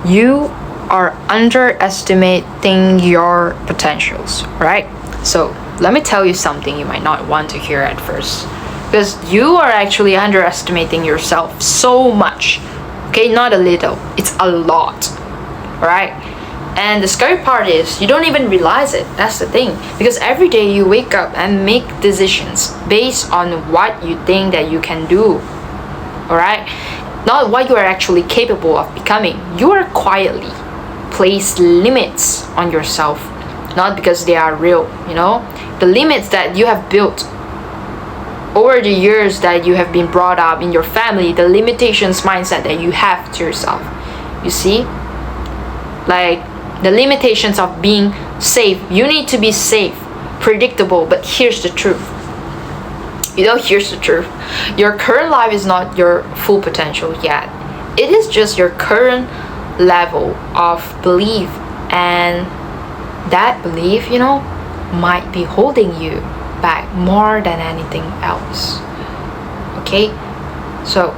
You are underestimating your potentials, right? So let me tell you something you might not want to hear at first. Because you are actually underestimating yourself so much. Okay, not a little, it's a lot. Right? And the scary part is you don't even realize it. That's the thing. Because every day you wake up and make decisions based on what you think that you can do. Alright? Not what you are actually capable of becoming. You are quietly place limits on yourself. Not because they are real, you know? The limits that you have built over the years that you have been brought up in your family, the limitations mindset that you have to yourself. You see? Like the limitations of being safe. You need to be safe, predictable, but here's the truth. Here's the truth. Your current life is not your full potential yet. It is just your current level of belief, and that belief, might be holding you back more than anything else. Okay? So,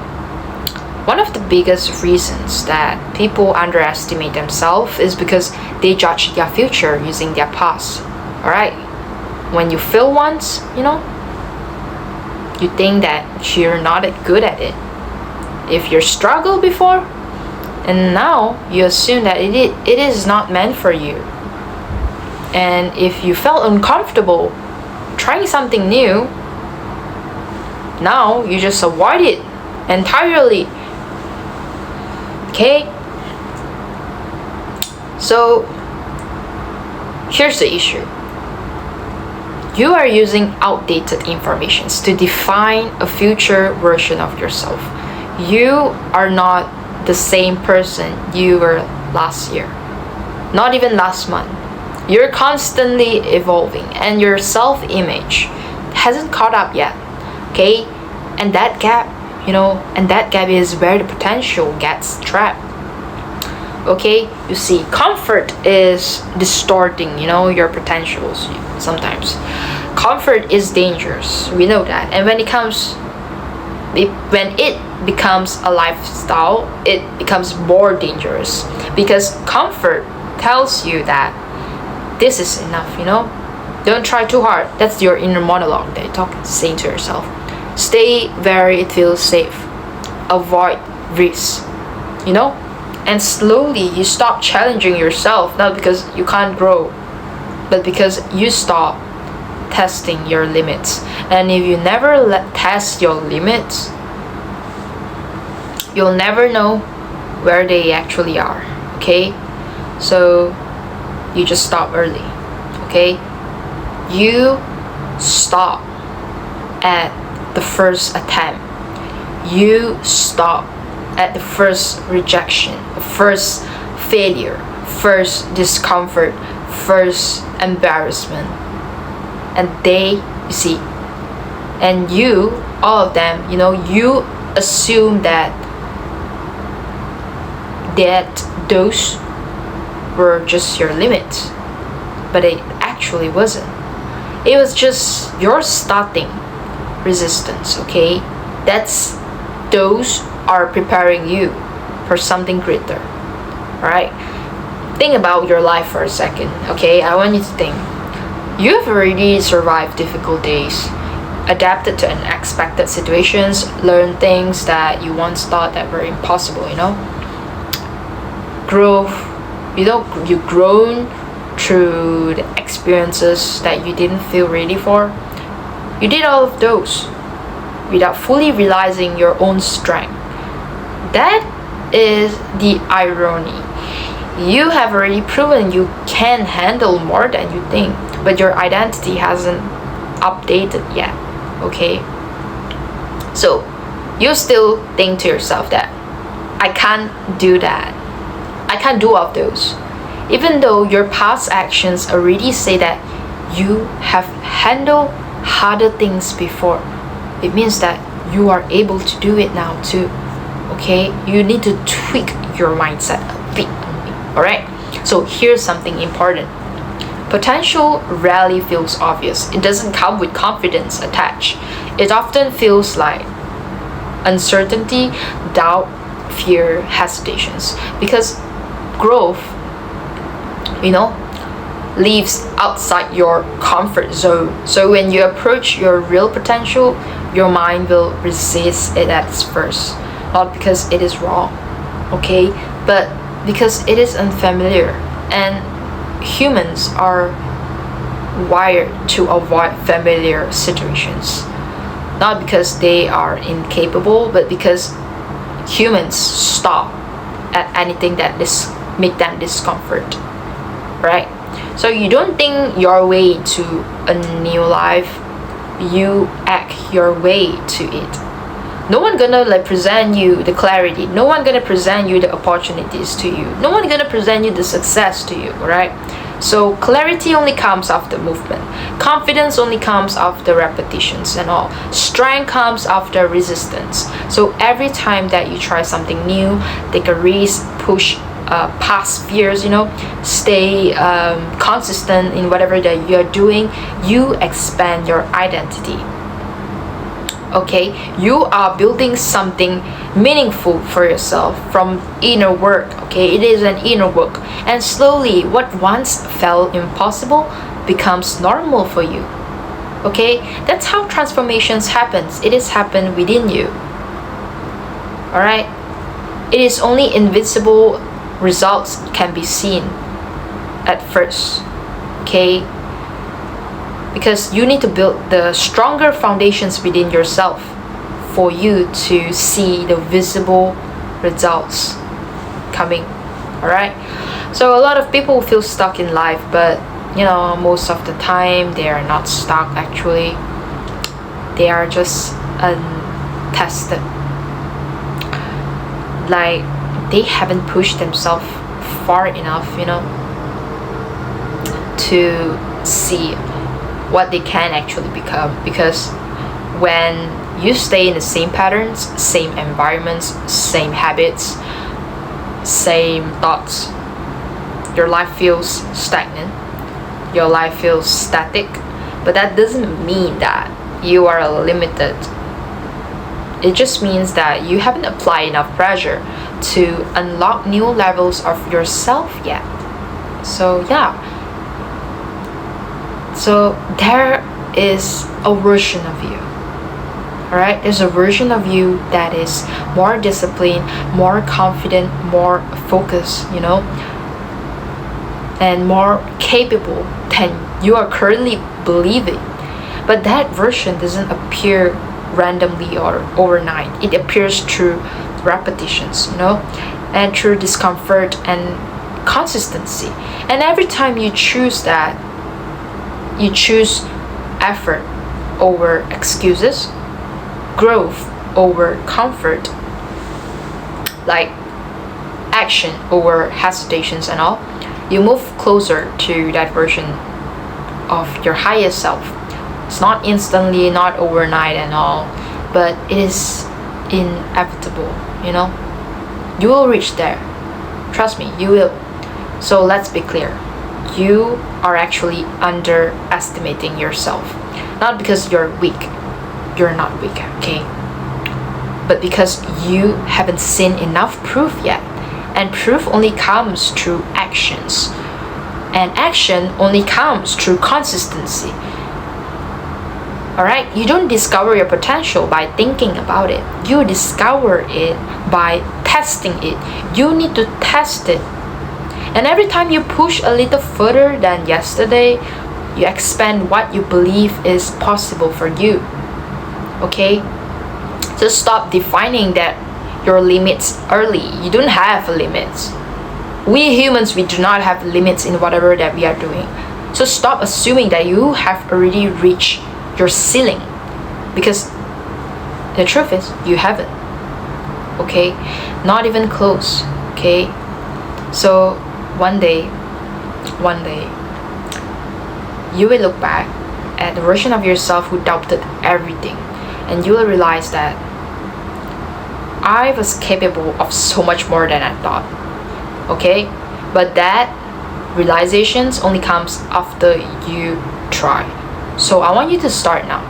one of the biggest reasons that people underestimate themselves is because they judge their future using their past. Alright? When you fail once, you think that you're not good at it. If you struggled before, and now you assume that it is not meant for you. And if you felt uncomfortable trying something new, now you just avoid it entirely. Okay? So, here's the issue. You are using outdated information to define a future version of yourself. You are not the same person you were last year. Not even last month. You're constantly evolving and your self-image hasn't caught up yet. Okay? And that gap, is where the potential gets trapped. Okay? You see, comfort is distorting, your potentials sometimes. Comfort is dangerous. We know that. And when it becomes a lifestyle, it becomes more dangerous. Because comfort tells you that this is enough, Don't try too hard. That's your inner monologue that you're saying to yourself. Stay where it feels safe. Avoid risks, And slowly you stop challenging yourself, not because you can't grow, but because you stop testing your limits. And if you never test your limits, you'll never know where they actually are. Okay? So you just stop early. Okay? You stop at the first attempt. You stop at the first rejection, first failure, first discomfort, first embarrassment. And all of them, you assume that those were just your limits. But it actually wasn't. It was just your starting resistance, okay? Those are preparing you for something greater. Alright? Think about your life for a second, okay? I want you to think. You have already survived difficult days, adapted to unexpected situations, learned things that you once thought that were impossible, Growth, you've grown through the experiences that you didn't feel ready for. You did all of those without fully realizing your own strength. That is the irony. You have already proven you can handle more than you think, but your identity hasn't updated yet. Okay? So, you still think to yourself that I can't do that. I can't do all of those. Even though your past actions already say that you have handled harder things before, it means that you are able to do it now too. Okay? You need to tweak your mindset a bit only. Alright? So here's something important. Potential rarely feels obvious. It doesn't come with confidence attached. It often feels like uncertainty, doubt, fear, hesitations. Because growth, you know, lives outside your comfort zone. So when you approach your real potential, your mind will resist it at first. Not because it is wrong, okay, but because it is unfamiliar. And humans are wired to avoid familiar situations. Not because they are incapable, but because humans stop at anything that make them discomfort, right? So you don't think your way to a new life, you act your way to it. No one gonna like present you the clarity, no one gonna present you the opportunities to you, no one gonna present you the success to you, right? So clarity only comes after movement, confidence only comes after repetitions and all, strength comes after resistance. So every time that you try something new, take a risk, push past fears, you know, stay consistent in whatever that you're doing, you expand your identity. Okay, you are building something meaningful for yourself from inner work. Okay, it is an inner work, and slowly what once felt impossible becomes normal for you. Okay, that's how transformations happens. It is happened within you. All right, it is only invisible results can be seen at first. Okay, because you need to build the stronger foundations within yourself for you to see the visible results coming. All right, so a lot of people feel stuck in life, but you know, most of the time they are not stuck. Actually, they are just untested, like they haven't pushed themselves far enough, you know, to see what they can actually become. Because when you stay in the same patterns, same environments, same habits, same thoughts, your life feels stagnant, your life feels static. But that doesn't mean that you are limited. It just means that you haven't applied enough pressure to unlock new levels of yourself yet. So yeah, so there is a version of you. Alright, there's a version of you that is more disciplined, more confident, more focused, you know, and more capable than you are currently believing. But that version doesn't appear randomly or overnight. It appears through repetitions, you know, and through discomfort and consistency. And every time you choose that, you choose effort over excuses, growth over comfort, like action over hesitations and all, you move closer to that version of your highest self. It's not instantly, not overnight and all, but it is inevitable, you know. You will reach there. Trust me, you will. So let's be clear. You are actually underestimating yourself. Not because you're weak. You're not weak, okay? But because you haven't seen enough proof yet. And proof only comes through actions. And action only comes through consistency. Alright? You don't discover your potential by thinking about it. You discover it by testing it. You need to test it. And every time you push a little further than yesterday, you expand what you believe is possible for you. Okay? So stop defining that your limits early. You don't have limits. We humans, we do not have limits in whatever that we are doing. So stop assuming that you have already reached your ceiling, because the truth is you haven't. Okay? Not even close. Okay? So one day you will look back at the version of yourself who doubted everything, and you will realize that I was capable of so much more than I thought. Okay? But that realizations only comes after you try. So I want you to start now.